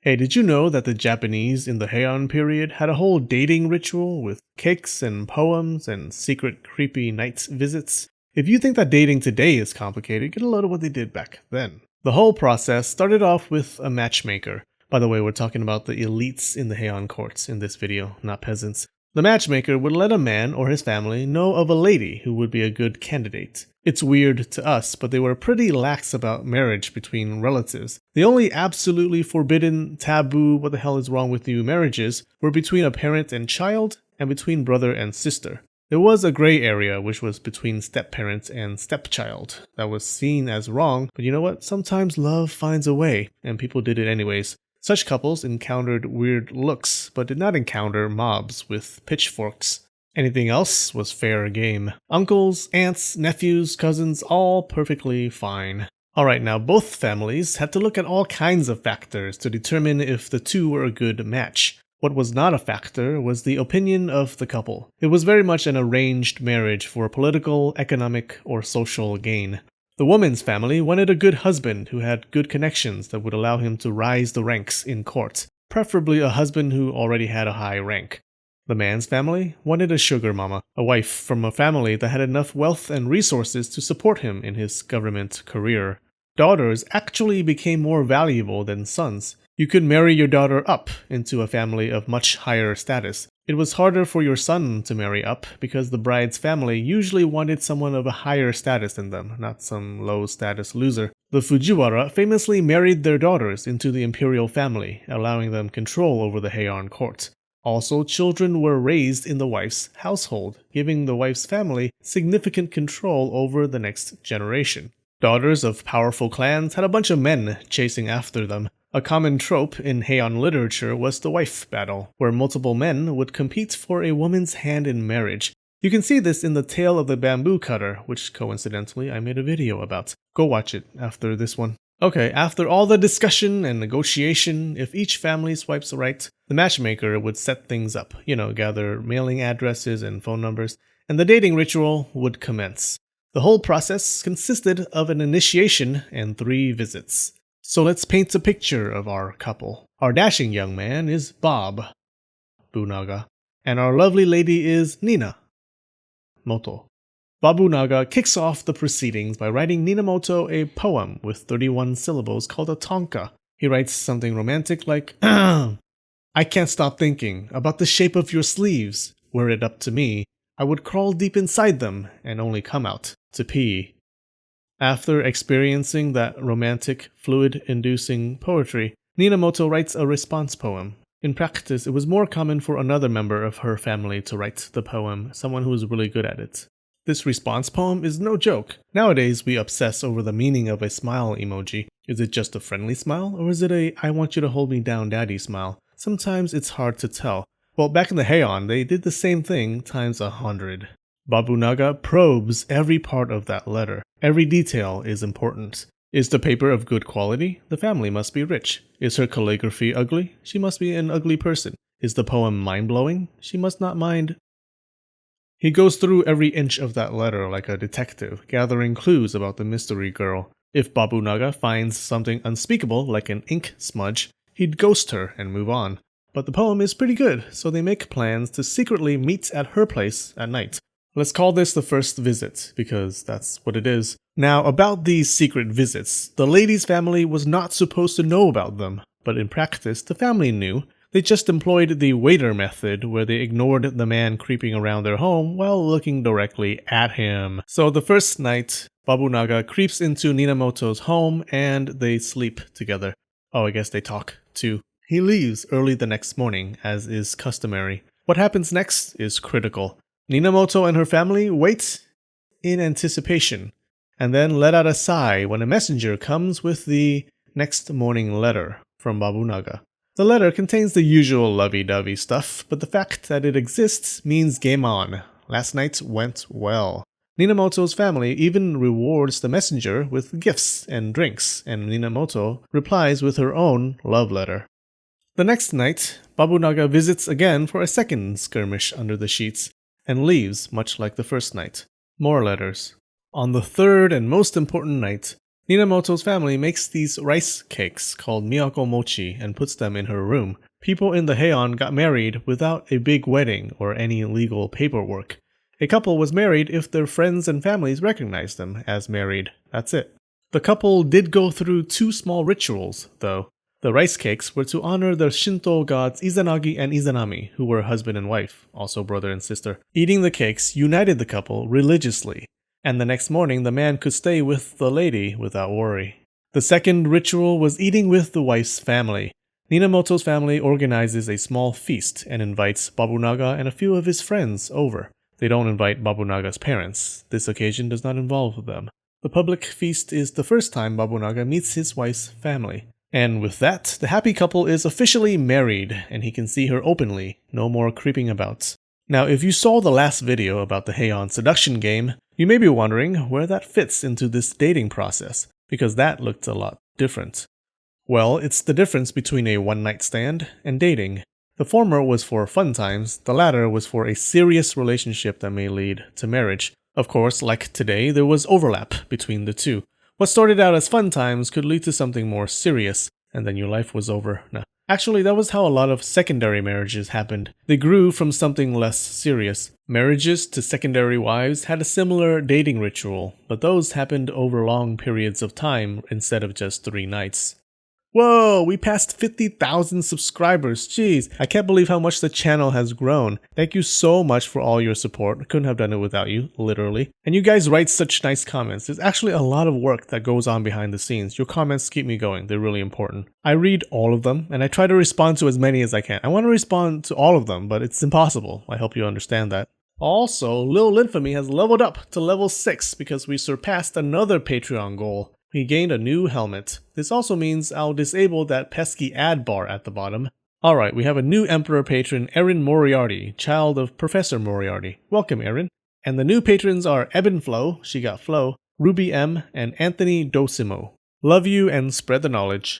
Hey, did you know that the Japanese in the Heian period had a whole dating ritual with cakes and poems and secret creepy night visits? If you think that dating today is complicated, get a load of what they did back then. The whole process started off with a matchmaker. By the way, we're talking about the elites in the Heian courts in this video, not peasants. The matchmaker would let a man or his family know of a lady who would be a good candidate. It's weird to us, but they were pretty lax about marriage between relatives. The only absolutely forbidden, taboo, what the hell is wrong with you marriages were between a parent and child and between brother and sister. There was a gray area, which was between step-parent and stepchild. That was seen as wrong, but you know what? Sometimes love finds a way, and people did it anyways. Such couples encountered weird looks, but did not encounter mobs with pitchforks. Anything else was fair game. Uncles, aunts, nephews, cousins, all perfectly fine. Alright, now both families had to look at all kinds of factors to determine if the two were a good match. What was not a factor was the opinion of the couple. It was very much an arranged marriage for political, economic, or social gain. The woman's family wanted a good husband who had good connections that would allow him to rise the ranks in court, preferably a husband who already had a high rank. The man's family wanted a sugar mama, a wife from a family that had enough wealth and resources to support him in his government career. Daughters actually became more valuable than sons. You could marry your daughter up into a family of much higher status. It was harder for your son to marry up because the bride's family usually wanted someone of a higher status than them, not some low-status loser. The Fujiwara famously married their daughters into the imperial family, allowing them control over the Heian court. Also, children were raised in the wife's household, giving the wife's family significant control over the next generation. Daughters of powerful clans had a bunch of men chasing after them. A common trope in Heian literature was the wife battle, where multiple men would compete for a woman's hand in marriage. You can see this in the Tale of the Bamboo Cutter, which coincidentally I made a video about. Go watch it after this one. Okay, after all the discussion and negotiation, if each family swipes right, the matchmaker would set things up, gather mailing addresses and phone numbers, and the dating ritual would commence. The whole process consisted of an initiation and 3 visits. So let's paint a picture of our couple. Our dashing young man is Bob Bunaga, and our lovely lady is Nina Moto. Babunaga kicks off the proceedings by writing Ninamoto a poem with 31 syllables called a tonka. He writes something romantic like, I can't stop thinking about the shape of your sleeves. Were it up to me, I would crawl deep inside them and only come out to pee. After experiencing that romantic, fluid-inducing poetry, Ninamoto writes a response poem. In practice, it was more common for another member of her family to write the poem, someone who was really good at it. This response poem is no joke. Nowadays, we obsess over the meaning of a smile emoji. Is it just a friendly smile, or is it a I want you to hold me down daddy smile? Sometimes it's hard to tell. Well, back in the Heian, they did the same thing times 100. Babunaga probes every part of that letter. Every detail is important. Is the paper of good quality? The family must be rich. Is her calligraphy ugly? She must be an ugly person. Is the poem mind-blowing? She must not mind. He goes through every inch of that letter like a detective, gathering clues about the mystery girl. If Babunaga finds something unspeakable, like an ink smudge, he'd ghost her and move on. But the poem is pretty good, so they make plans to secretly meet at her place at night. Let's call this the first visit, because that's what it is. Now, about these secret visits, the lady's family was not supposed to know about them, but in practice, the family knew. They just employed the waiter method, where they ignored the man creeping around their home while looking directly at him. So the first night, Babunaga creeps into Ninamoto's home and they sleep together. Oh, I guess they talk, too. He leaves early the next morning, as is customary. What happens next is critical. Ninamoto and her family wait in anticipation, and then let out a sigh when a messenger comes with the next morning letter from Babunaga. The letter contains the usual lovey-dovey stuff, but the fact that it exists means game on. Last night went well. Ninamoto's family even rewards the messenger with gifts and drinks, and Ninamoto replies with her own love letter. The next night, Babunaga visits again for a second skirmish under the sheets, and leaves much like the first night. More letters. On the third and most important night, Minamoto's family makes these rice cakes called miyako mochi and puts them in her room. People in the Heian got married without a big wedding or any legal paperwork. A couple was married if their friends and families recognized them as married. That's it. The couple did go through 2 small rituals, though. The rice cakes were to honor the Shinto gods Izanagi and Izanami, who were husband and wife, also brother and sister. Eating the cakes united the couple religiously, and the next morning the man could stay with the lady without worry. The second ritual was eating with the wife's family. Minamoto's family organizes a small feast and invites Babunaga and a few of his friends over. They don't invite Babunaga's parents. This occasion does not involve them. The public feast is the first time Babunaga meets his wife's family. And with that, the happy couple is officially married, and he can see her openly, no more creeping about. Now, if you saw the last video about the Heian seduction game, you may be wondering where that fits into this dating process, because that looked a lot different. Well, it's the difference between a one-night stand and dating. The former was for fun times, the latter was for a serious relationship that may lead to marriage. Of course, like today, there was overlap between the two. What started out as fun times could lead to something more serious, and then your life was over. Nah. Actually, that was how a lot of secondary marriages happened. They grew from something less serious. Marriages to secondary wives had a similar dating ritual, but those happened over long periods of time instead of just 3 nights. Whoa, we passed 50,000 subscribers. Jeez, I can't believe how much the channel has grown. Thank you so much for all your support. I couldn't have done it without you, literally. And you guys write such nice comments. There's actually a lot of work that goes on behind the scenes. Your comments keep me going. They're really important. I read all of them, and I try to respond to as many as I can. I want to respond to all of them, but it's impossible. I hope you understand that. Also, Lil Linfamy has leveled up to level 6 because we surpassed another Patreon goal. He gained a new helmet. This also means I'll disable that pesky ad bar at the bottom. Alright, we have a new Emperor patron, Erin Moriarty, child of Professor Moriarty. Welcome, Erin. And the new patrons are Eben Flo, she got Flo, Ruby M, and Anthony Dosimo. Love you and spread the knowledge.